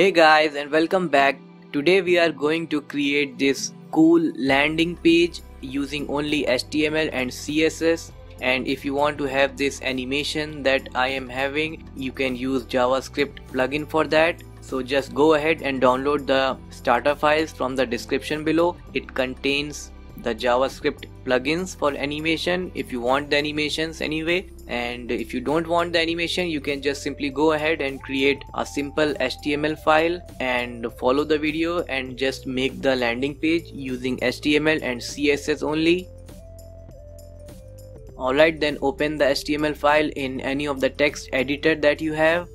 Hey guys, and welcome back. Today we are going to create this cool landing page using only HTML and CSS, and if you want to have this animation that I am having, you can use JavaScript plugin for that. So just go ahead and download the starter files from the description below. It contains the JavaScript plugins for animation if you want the animations anyway, and if you don't want the animation, you can just simply go ahead and create a simple HTML file and follow the video and just make the landing page using HTML and CSS only. Alright, then open the HTML file in any of the text editor that you have.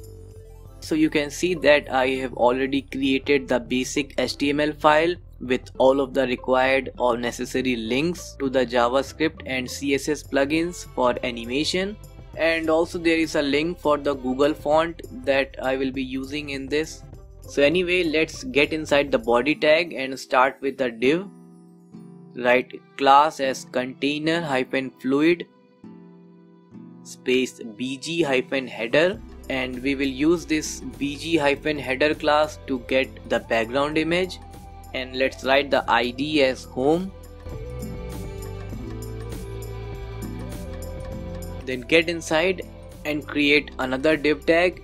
So you can see that I have already created the basic HTML file with all of the required or necessary links to the JavaScript and CSS plugins for animation, and also there is a link for the Google font that I will be using in this. So anyway, let's get inside the body tag and start with the div. Write class as container-fluid space bg-header, and we will use this bg-header class to get the background image, and let's write the id as home. Then get inside and create another div tag,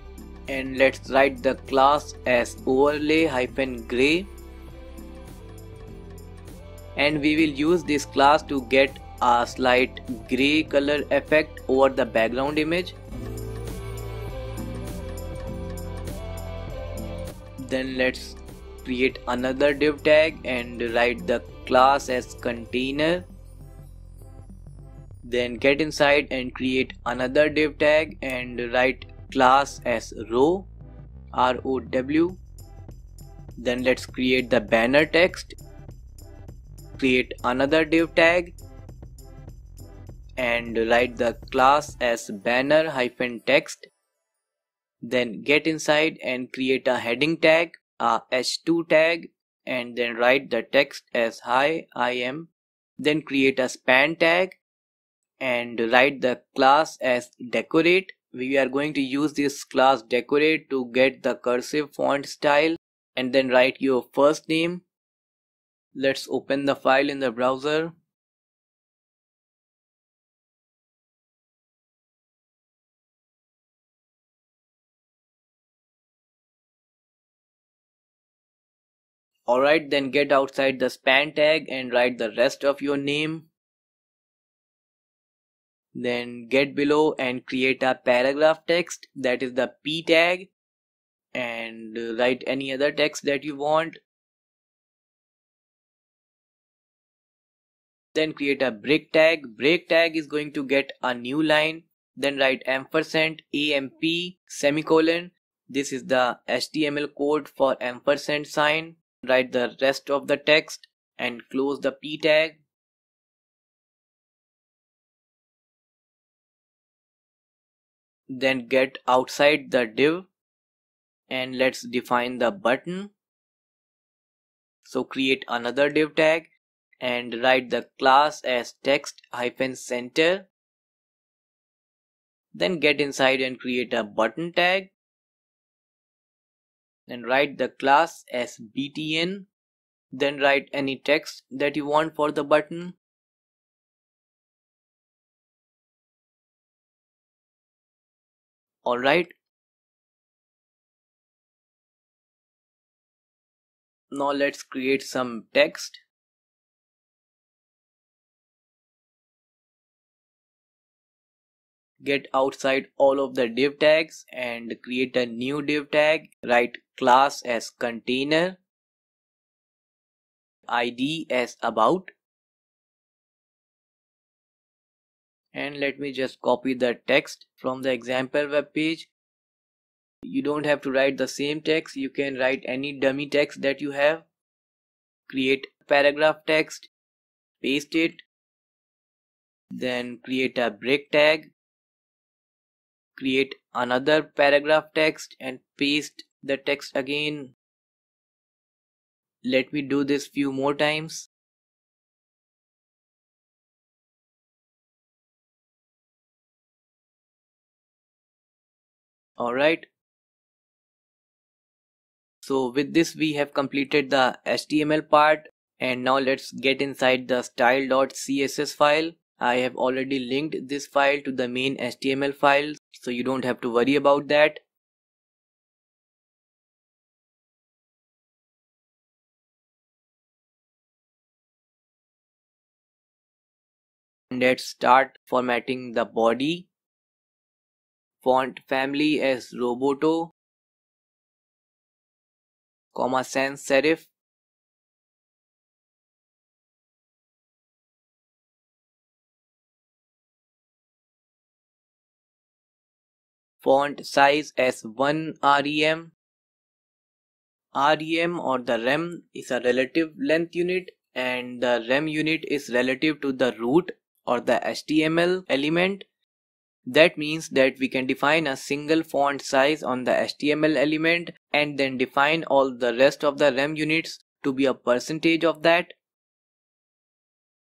and let's write the class as overlay-gray, and we will use this class to get a slight gray color effect over the background image. Then let's create another div tag and write the class as container. Then get inside and create another div tag and write class as row, ROW. Then let's create the banner text. Create another div tag and write the class as banner-text. Then get inside and create a heading tag, a h2 tag, and then write the text as hi I am. Then create a span tag and write the class as decorate. We are going to use this class decorate to get the cursive font style, and then write your first name. Let's open the file in the browser. Alright, then get outside the span tag and write the rest of your name. Then get below and create a paragraph text, that is the P tag, and write any other text that you want. Then create a break tag. Break tag is going to get a new line. Then write ampersand AMP semicolon. This is the HTML code for ampersand sign. Write the rest of the text and close the P tag. Then get outside the div and let's define the button. So create another div tag and write the class as text-center. Then get inside and create a button tag and write the class as btn. Then write any text that you want for the button. Alright. Now let's create some text. Get outside all of the div tags and create a new div tag. Write class as container, id as about, and let me just copy the text from the example web page. You don't have to write the same text, you can write any dummy text that you have. Create paragraph text, paste it, then create a break tag, create another paragraph text and paste the text again. Let me do this few more times. Alright. So with this we have completed the HTML part, and now let's get inside the style.css file. I have already linked this file to the main HTML file, so you don't have to worry about that. Let's start formatting the body. Font family as Roboto, sans serif. Font size as 1 rem. Rem or the rem is a relative length unit, and the rem unit is relative to the root or the HTML element. That means that we can define a single font size on the HTML element and then define all the rest of the rem units to be a percentage of that.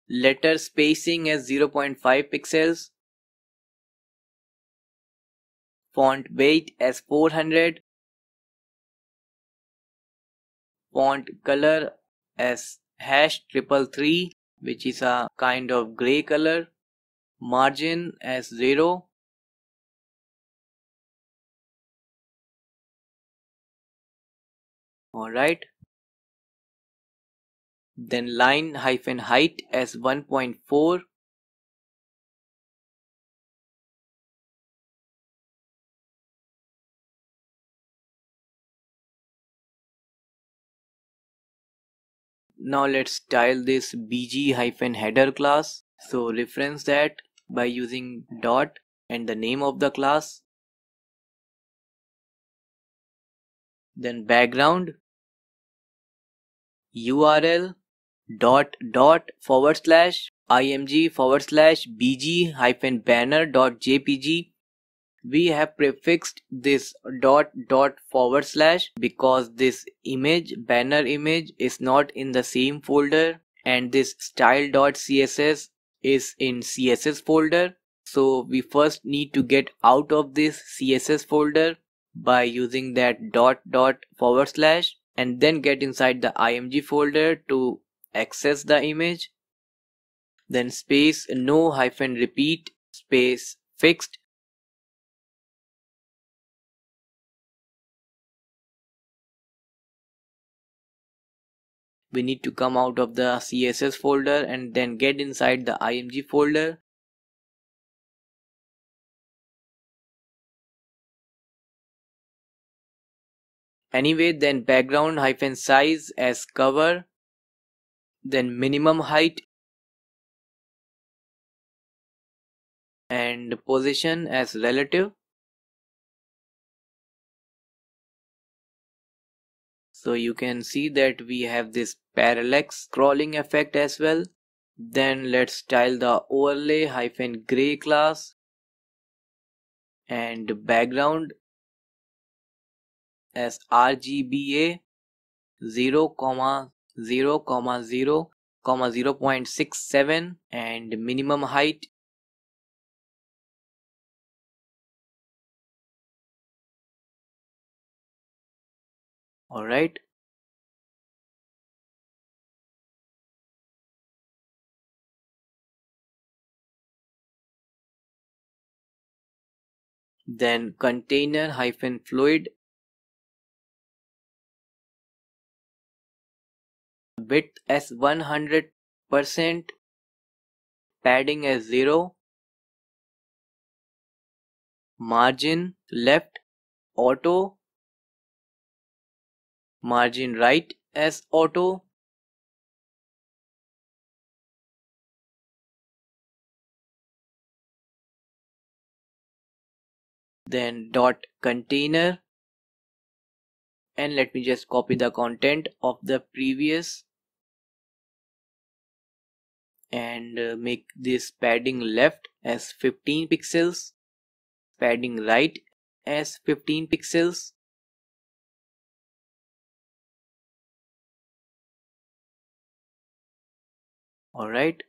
Letter spacing as 0.5 pixels. Font weight as 400. Font color as #333, which is a kind of gray color. Margin as 0. Alright. Then line hyphen height as 1.4. Now let's style this bg-header class. So reference that by using dot and the name of the class. Then background URL .img/bg-banner.jpg. We have prefixed this .. because this banner image is not in the same folder, and this style.css is in CSS folder. So we first need to get out of this CSS folder by using that .. and then get inside the img folder to access the image. Then space no hyphen repeat space fixed. We need to come out of the CSS folder and then get inside the img folder. Anyway, then background hyphen size as cover. Then minimum height and position as relative. So you can see that we have this parallax scrolling effect as well. Then let's style the overlay hyphen gray class and background as RGBA 0,0,0,0.67 and minimum height . Alright. Then container hyphen fluid, width as 100%, padding as 0, margin left auto, margin right as auto. Then dot container, and let me just copy the content of the previous and make this padding left as 15 pixels, padding right as 15 pixels. Alright.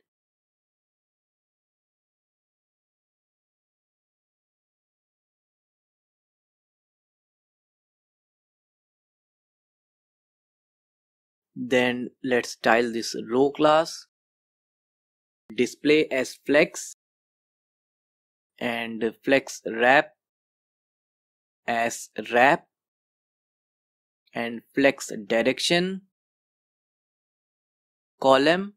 Then let's style this row class, display as flex, and flex wrap as wrap, and flex direction column,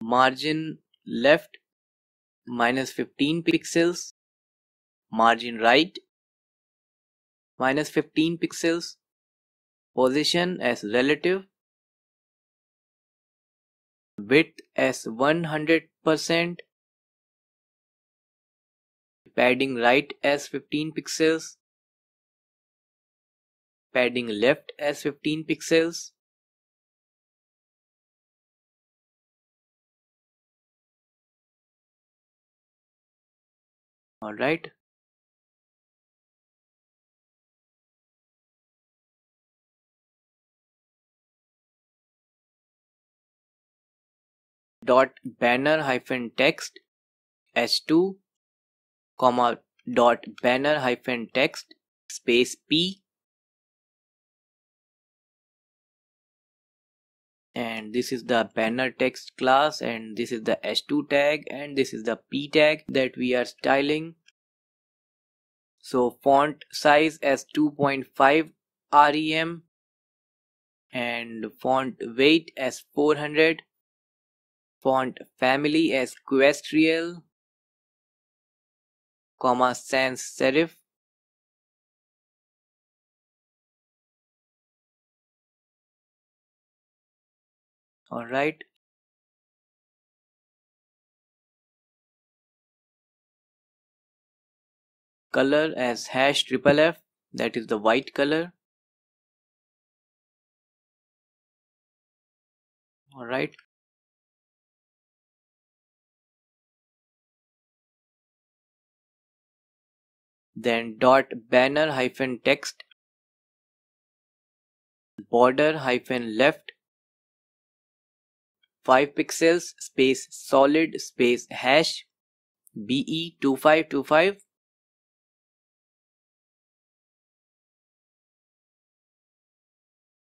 margin left -15 pixels, margin right -15 pixels, position as relative, width as 100%, padding right as 15 pixels, padding left as 15 pixels. Alright. Dot banner hyphen text h2, comma dot banner hyphen text space p, and this is the banner text class, and this is the h2 tag, and this is the p tag that we are styling. So font size as 2.5 rem, and font weight as 400, font family as equestrial, comma sans serif, alright. Color as #FFF, that is the white color, alright. Then dot banner hyphen text border hyphen left 5 pixels space solid space hash BE2525,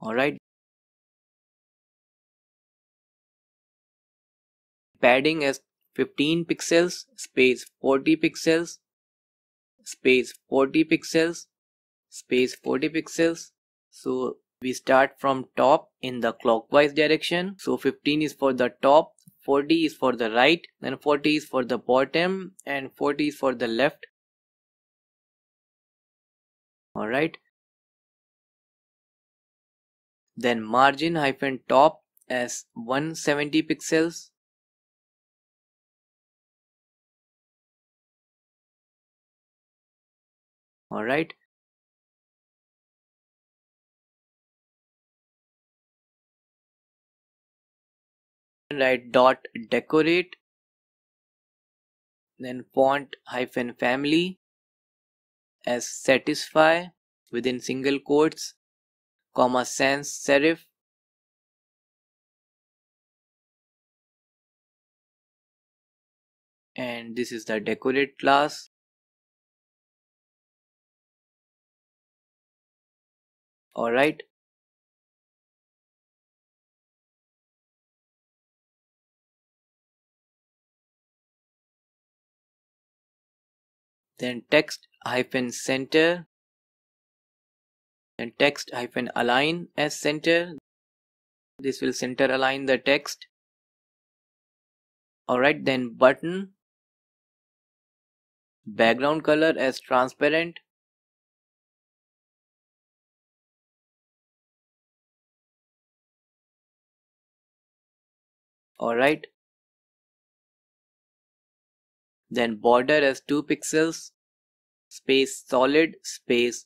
alright. Padding as 15 pixels space 40 pixels space 40 pixels space 40 pixels. So we start from top in the clockwise direction. So 15 is for the top, 40 is for the right, then 40 is for the bottom, and 40 is for the left. Alright. Then margin hyphen top as 170 pixels. Alright. Write dot decorate, then font hyphen family as satisfy within single quotes, comma sans serif, and this is the decorate class. Alright. Then text hyphen center, and text hyphen align as center. This will center align the text. Alright, then button background color as transparent. Alright. Then border as 2 pixels space solid space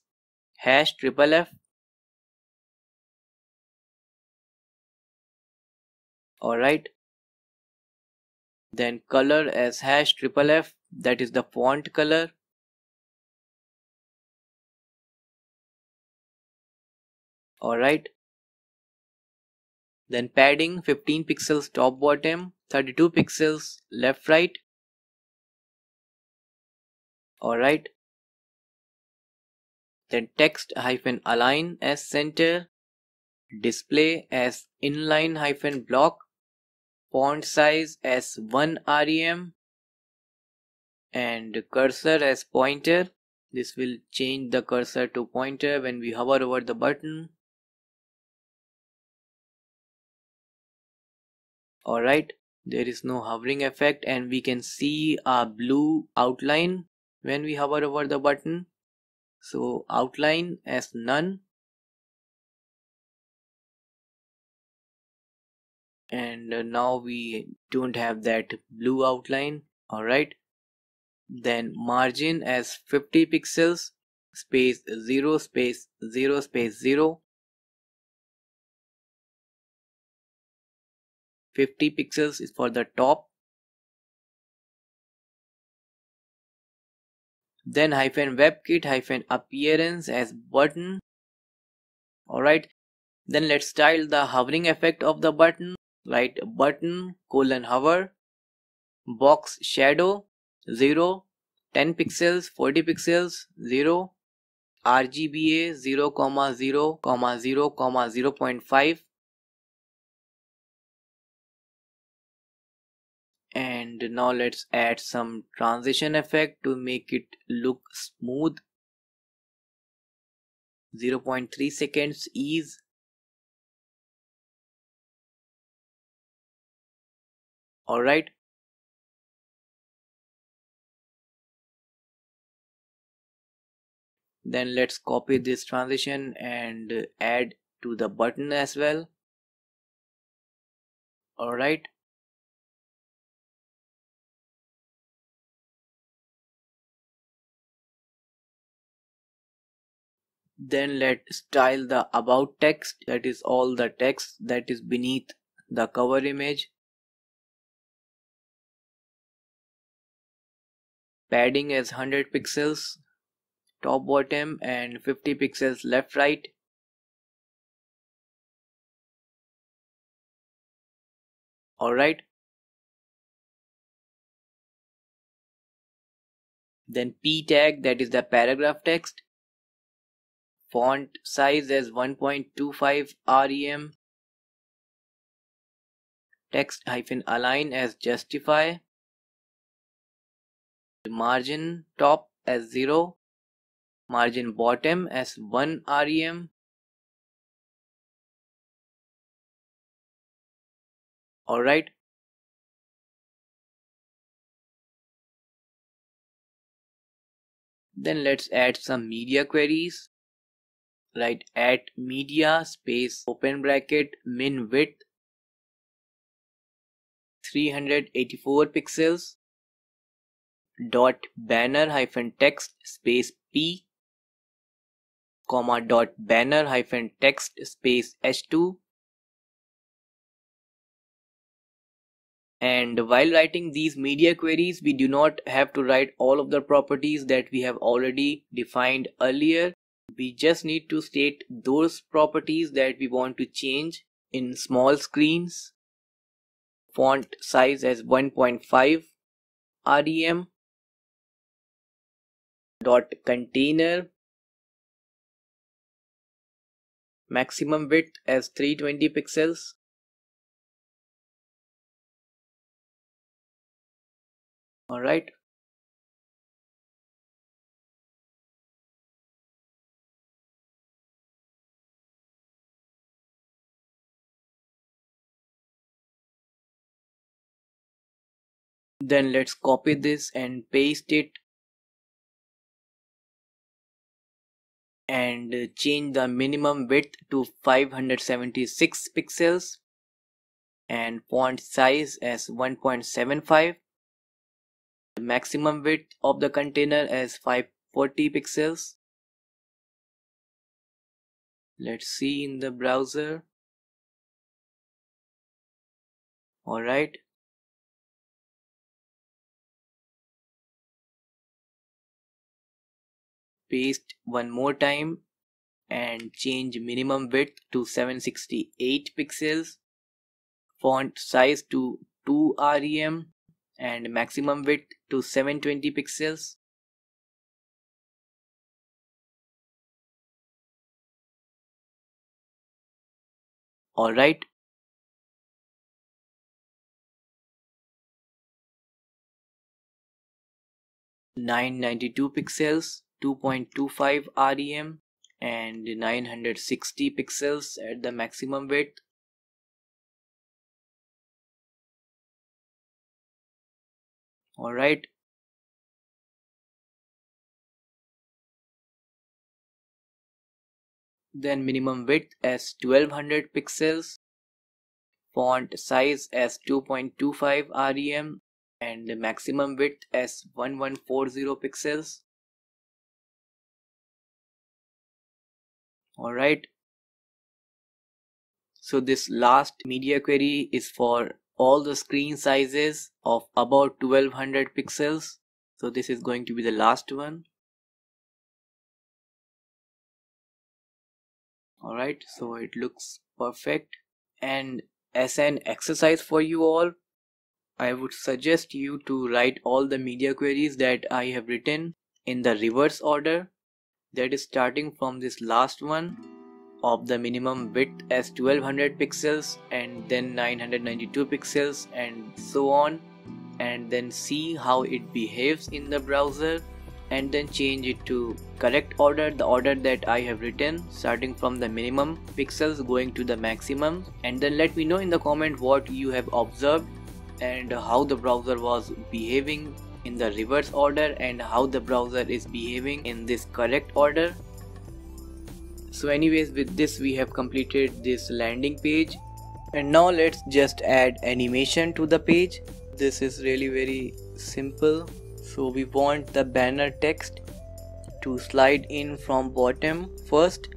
#FFF. Alright. Then color as #FFF, that is the font color. Alright. Then padding 15 pixels top bottom, 32 pixels left right. Alright. Then text hyphen align as center, display as inline hyphen block, font size as 1 rem, and cursor as pointer. This will change the cursor to pointer when we hover over the button. Alright, there is no hovering effect and we can see a blue outline when we hover over the button. So outline as none, and now we don't have that blue outline. Alright, then margin as 50 pixels, space 0 space 0 space 0, 50 pixels is for the top. Then hyphen webkit hyphen appearance as button. Alright, then let's style the hovering effect of the button. Write button colon hover, box shadow 0, 10 pixels, 40 pixels 0, RGBA 0, 0, 0, 0.5, and now let's add some transition effect to make it look smooth. 0.3 seconds ease. Alright, then let's copy this transition and add to the button as well. Alright, then let's style the about text, that is all the text that is beneath the cover image. Padding as 100 pixels top bottom and 50 pixels left right. Alright, then p tag, that is the paragraph text, font size as 1.25 rem, text hyphen align as justify, margin top as 0, margin bottom as 1 rem. Alright, then let's add some media queries. Write at media space open bracket min width 384 pixels dot banner hyphen text space p comma dot banner hyphen text space h2. And while writing these media queries, we do not have to write all of the properties that we have already defined earlier. We just need to state those properties that we want to change in small screens. Font size as 1.5 rem, dot container maximum width as 320 pixels. Alright, then let's copy this and paste it and change the minimum width to 576 pixels and font size as 1.75. The maximum width of the container as 540 pixels. Let's see in the browser. Alright, paste one more time and change minimum width to 768 pixels, font size to 2 rem and maximum width to 720 pixels. Alright. (992 pixels, 2.25 rem and 960 pixels at the maximum width. Alright. Then minimum width as 1200 pixels, font size as 2.25 rem and the maximum width as 1140 pixels. Alright. So this last media query is for all the screen sizes of about 1200 pixels. So this is going to be the last one. Alright, so it looks perfect. And as an exercise for you all, I would suggest you to write all the media queries that I have written in the reverse order. That is starting from this last one of the minimum width as 1200 pixels and then 992 pixels and so on, and then see how it behaves in the browser and then change it to correct order, the order that I have written, starting from the minimum pixels going to the maximum. And then let me know in the comment what you have observed and how the browser was behaving in the reverse order and how the browser is behaving in this correct order. So anyways, with this we have completed this landing page, and now let's just add animation to the page. This is really very simple. So we want the banner text to slide in from bottom first.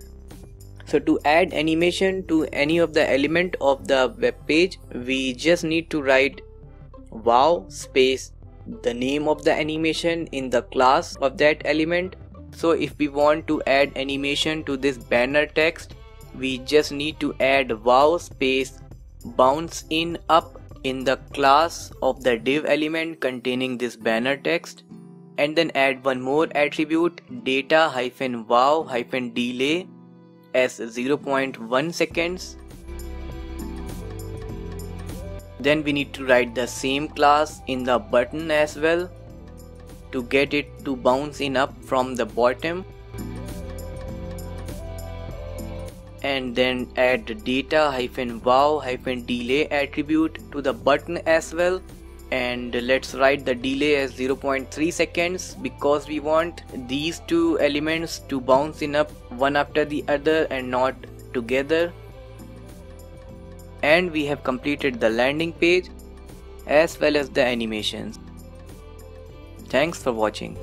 So to add animation to any of the element of the web page, we just need to write wow space the name of the animation in the class of that element. So if we want to add animation to this banner text, we just need to add wow space bounce in up in the class of the div element containing this banner text, and then add one more attribute data hyphen wow hyphen delay as 0.1 seconds. Then we need to write the same class in the button as well to get it to bounce in up from the bottom, and then add the data hyphen wow hyphen delay attribute to the button as well, and let's write the delay as 0.3 seconds because we want these two elements to bounce in up one after the other and not together. And we have completed the landing page as well as the animations. Thanks for watching.